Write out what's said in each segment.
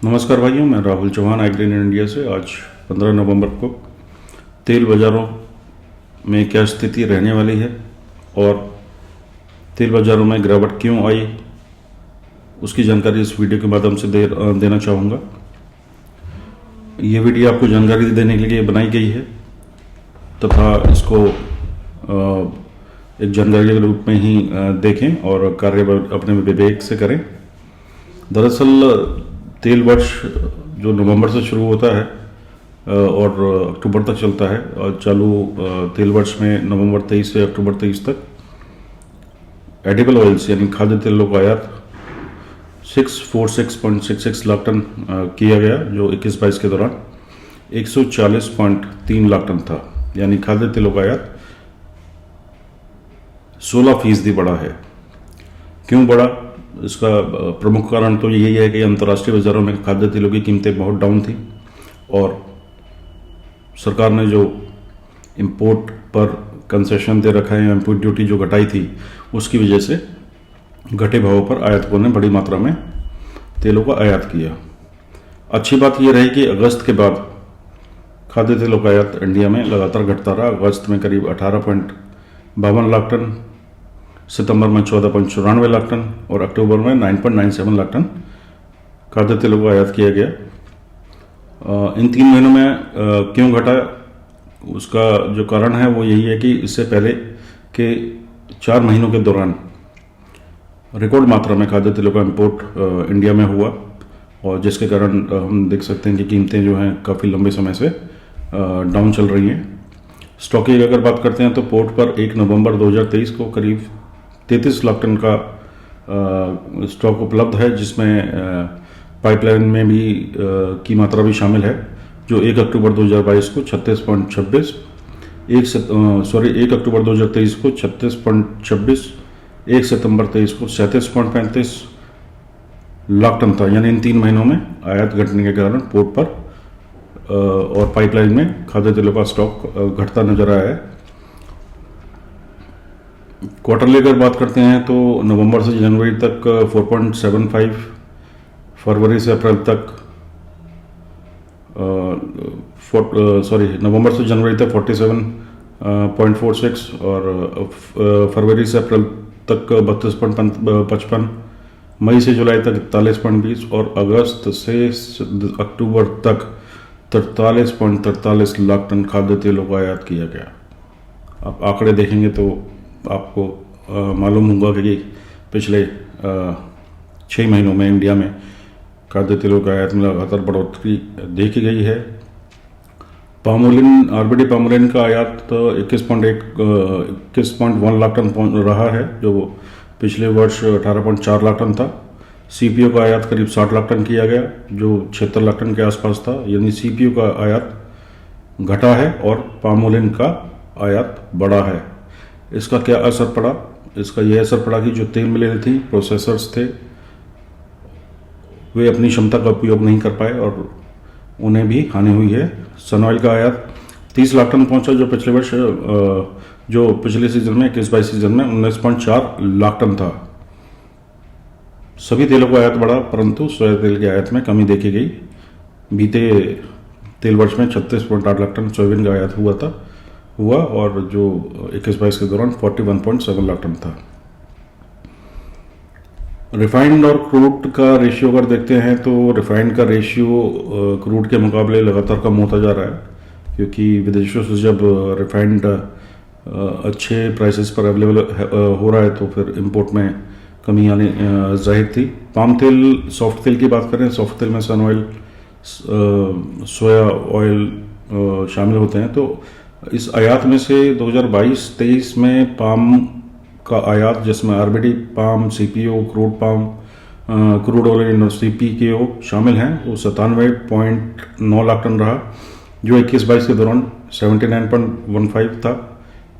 नमस्कार भाइयों, मैं राहुल चौहान एग्रीन इंडिया से। आज 15 नवंबर को तेल बाज़ारों में क्या स्थिति रहने वाली है और तेल बाज़ारों में गिरावट क्यों आई, उसकी जानकारी इस वीडियो के माध्यम से देना चाहूँगा। ये वीडियो आपको जानकारी देने के लिए बनाई गई है तथा इसको एक जानकारी के रूप में ही देखें और कार्य अपने विवेक से करें। दरअसल तेल वर्ष जो नवंबर से शुरू होता है और अक्टूबर तक चलता है, और चालू तेल वर्ष में नवंबर 23 से अक्टूबर 23 तक एडिबल ऑयल्स यानी खाद्य तेलों का आयात 646.66 लाख टन किया गया, जो 21-22 के दौरान 140.3 लाख टन था। यानी खाद्य तेलों का आयात 16% बढ़ा है। क्यों बढ़ा? इसका प्रमुख कारण तो यही है कि अंतर्राष्ट्रीय बाज़ारों में खाद्य तेलों की कीमतें बहुत डाउन थी और सरकार ने जो इंपोर्ट पर कंसेशन दे रखा है, इंपोर्ट ड्यूटी जो घटाई थी, उसकी वजह से घटे भावों पर आयातकों ने बड़ी मात्रा में तेलों का आयात किया। अच्छी बात यह रही कि अगस्त के बाद खाद्य तेलों का आयात इंडिया में लगातार घटता रहा। अगस्त में करीब 18.52 लाख टन, सितंबर में 14.94 लाख टन और अक्टूबर में 9.97 लाख टन खाद्य तेलों का आयात किया गया। इन 3 महीनों में क्यों घटा, उसका जो कारण है वो यही है कि इससे पहले के 4 महीनों के दौरान रिकॉर्ड मात्रा में खाद्य तेलों का इंपोर्ट इंडिया में हुआ और जिसके कारण हम देख सकते हैं कि कीमतें जो हैं काफ़ी लंबे समय से डाउन चल रही हैं। स्टॉक की अगर बात करते हैं तो पोर्ट पर 1 नवंबर 2023 को करीब 33 लाख टन का स्टॉक उपलब्ध है, जिसमें पाइपलाइन में भी की मात्रा भी शामिल है, जो 1 अक्टूबर 2022 को 36.26, 1 अक्टूबर 2023 को 36.26, 1 सितंबर 23 को 37.35 लाख टन था। यानी इन 3 महीनों में आयात घटने के कारण पोर्ट पर और पाइपलाइन में खाद्य तेलों का स्टॉक घटता नजर आया है। क्वार्टरली अगर बात करते हैं तो नवंबर से जनवरी तक 4.75, फरवरी से अप्रैल तक नवंबर से जनवरी तक 47.46 और फरवरी से अप्रैल तक 32.55, मई से जुलाई तक 41.20 और अगस्त से अक्टूबर तक 43.43 लाख टन खाद्य तेलों का आयात किया गया। आप आंकड़े देखेंगे तो आपको मालूम होगा कि पिछले 6 महीनों में इंडिया में खाद्य तेलों का आयात में लगातार बढ़ोतरी देखी गई है। पामोलिन, आरबीडी पामोलिन का आयात 21.1 लाख टन रहा है, जो पिछले वर्ष 18.4 लाख टन था। सीपीओ का आयात करीब 60 लाख टन किया गया, जो 76 लाख टन के आसपास था। यानी सीपीओ का आयात घटा है और पामोलिन का आयात बढ़ा है। इसका क्या असर पड़ा? इसका यह असर पड़ा कि जो तेल मिलें थी, प्रोसेसर्स थे, वे अपनी क्षमता का उपयोग नहीं कर पाए और उन्हें भी हानि हुई है। सनऑयल का आयात 30 लाख टन पहुंचा, जो पिछले वर्ष जो पिछले सीजन में 21-22 सीजन में 19.4 लाख टन था। सभी तेलों का आयात बढ़ा, परंतु सोया तेल के आयात में कमी देखी गई। बीते तेल वर्ष में 36.8 लाख टन सोयाबीन का आयात हुआ और जो 21-22 के दौरान 41.7 लाख टन था। रिफाइंड और क्रूड का रेशियो अगर देखते हैं तो रिफाइंड का रेशियो क्रूड के मुकाबले लगातार कम होता जा रहा है, क्योंकि विदेशों से जब रिफाइंड अच्छे प्राइसेस पर अवेलेबल हो रहा है तो फिर इंपोर्ट में कमी आने जाहिर थी। पाम तेल, सॉफ्ट तेल की बात करें, सॉफ्ट तेल में सन ऑयल, सोया ऑयल शामिल होते हैं। तो इस आयात में से 2022-23 में पाम का आयात, जिसमें RBD palm, CPO, crude oil और सीपीकेओ शामिल हैं, वो 97.9 लाख टन रहा, जो 21-22 के दौरान 79.15 था।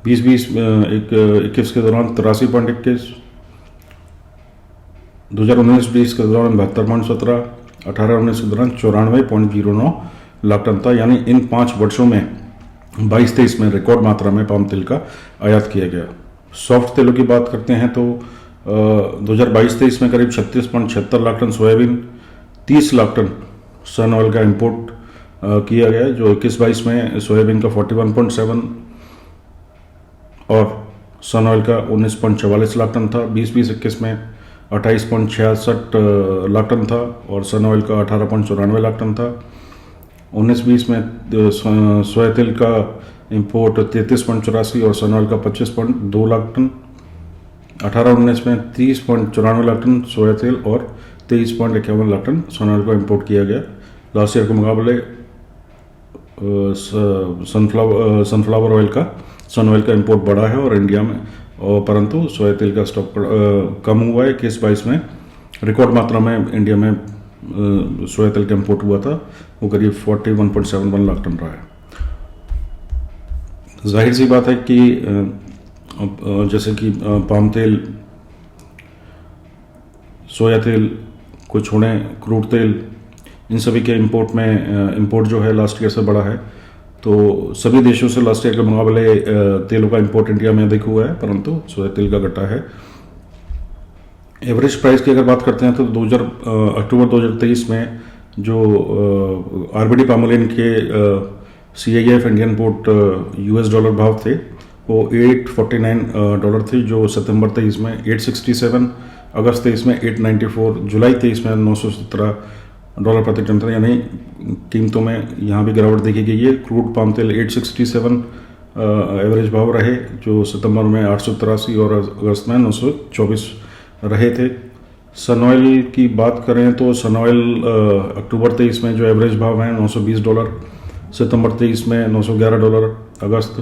2020-21 के दौरान 83.21, 2019-20 के दौरान 72.17, 18-19 के दौरान 94.09 लाख टन था। यानी इन 5 वर्षों में 22-23 में रिकॉर्ड मात्रा में पाम तेल का आयात किया गया। सॉफ्ट तेलों की बात करते हैं तो 2022-23 में करीब 36.76 lakh ton soybean, 30 lakh ton sun oil का इंपोर्ट किया गया, जो 21-22 में सोयाबीन का 41.7 और सन ऑयल का 19.44 लाख टन था। 20-21 में 28.66 लाख टन था और सन ऑयल का 18.94 लाख टन था। 19-20 में सोया तेल का इंपोर्ट 33.84 और सन ऑयल का 25.2 लाख टन। 18-19 में 30.94 लाख टन सोया तेल और 23.51 लाख टन सन ऑयल का इंपोर्ट किया गया। लास्ट ईयर के मुकाबले सनफ्लावर ऑयल का सन ऑयल का इंपोर्ट बढ़ा है और इंडिया में, और परंतु सोया तेल का स्टॉक कम हुआ है। 21-22 में रिकॉर्ड मात्रा में इंडिया में सोया तेल का इंपोर्ट हुआ था, वो करीब 41.71 लाख टन रहा है। जाहिर सी बात है कि जैसे कि पाम तेल, सोया तेल को छोड़ें क्रूड तेल, इन सभी के इंपोर्ट जो है लास्ट ईयर से बढ़ा है। तो सभी देशों से लास्ट ईयर के मुकाबले तेलों का इंपोर्ट इंडिया में अधिक हुआ है, परंतु सोया तेल का घटा है। एवरेज प्राइस की अगर बात करते हैं तो अक्टूबर 2023 में जो आरबीडी पामोलिन के CIF Indian port US dollar भाव थे वो $849 थे, जो सितंबर 23 में 867, अगस्त 23 में 894, जुलाई 23 में $917 प्रति टन था, यानी कीमतों में यहाँ भी गिरावट देखी गई है। क्रूड पाम तेल 867 एवरेज भाव रहे, जो सितंबर में 883 और अगस्त में 924 रहे थे। सन ऑयल की बात करें तो सन ऑयल अक्टूबर 23 में जो एवरेज भाव हैं $920, सितंबर 23 में $911, अगस्त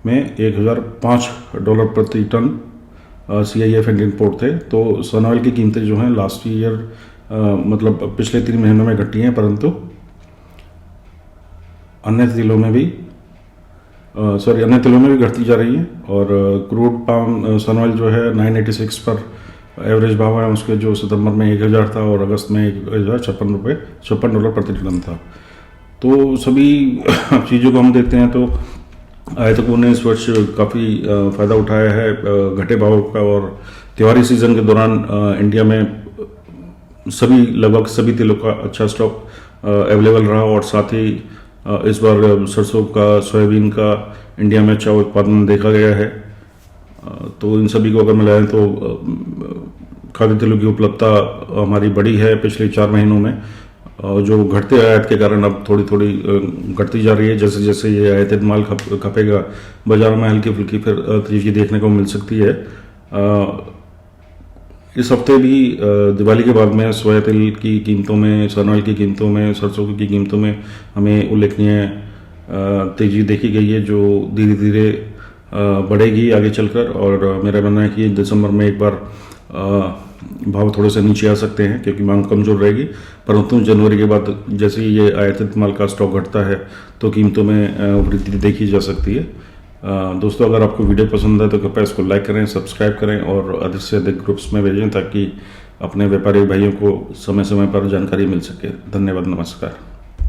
में $1005 प्रति टन CIF इंडियन पोर्ट थे। तो सन ऑयल की कीमतें जो हैं लास्ट ईयर मतलब पिछले 3 महीनों में घटी हैं, परंतु अन्य तेलों में भी घटती जा रही हैं। और क्रूड पाम सन ऑयल जो है 986 पर एवरेज भाव है उसके, जो सितंबर में 1000 था और अगस्त में $56 प्रति टन था। तो सभी चीज़ों को हम देखते हैं तो आयातकों ने इस वर्ष काफ़ी फ़ायदा उठाया है घटे भाव का, और त्योहारी सीज़न के दौरान इंडिया में लगभग सभी तेलों का अच्छा स्टॉक अवेलेबल रहा, और साथ ही इस बार सरसों का, सोयाबीन का इंडिया में अच्छा उत्पादन देखा गया है। तो इन सभी को अगर मिलाएं तो खाद्य तेलों की उपलब्धता हमारी बढ़ी है पिछले 4 महीनों में, जो घटते आयात के कारण अब थोड़ी थोड़ी घटती जा रही है। जैसे जैसे ये आयातित माल खपेगा बाजार में हल्की फुल्की फिर तेजी देखने को मिल सकती है। इस हफ्ते भी दिवाली के बाद में सोया तेल की कीमतों में, सन ऑयल की कीमतों में, सरसों की कीमतों में हमें उल्लेखनीय तेजी देखी गई है, जो धीरे धीरे बढ़ेगी आगे चलकर। और मेरा मानना है कि दिसंबर में एक बार भाव थोड़े से नीचे आ सकते हैं क्योंकि मांग कमजोर रहेगी, परंतु जनवरी के बाद जैसे ही ये आयातित माल का स्टॉक घटता है तो कीमतों में वृद्धि देखी जा सकती है। दोस्तों, अगर आपको वीडियो पसंद है तो कृपया इसको लाइक करें, सब्सक्राइब करें और अधिक से अधिक ग्रुप्स में भेजें ताकि अपने व्यापारी भाइयों को समय समय पर जानकारी मिल सके। धन्यवाद, नमस्कार।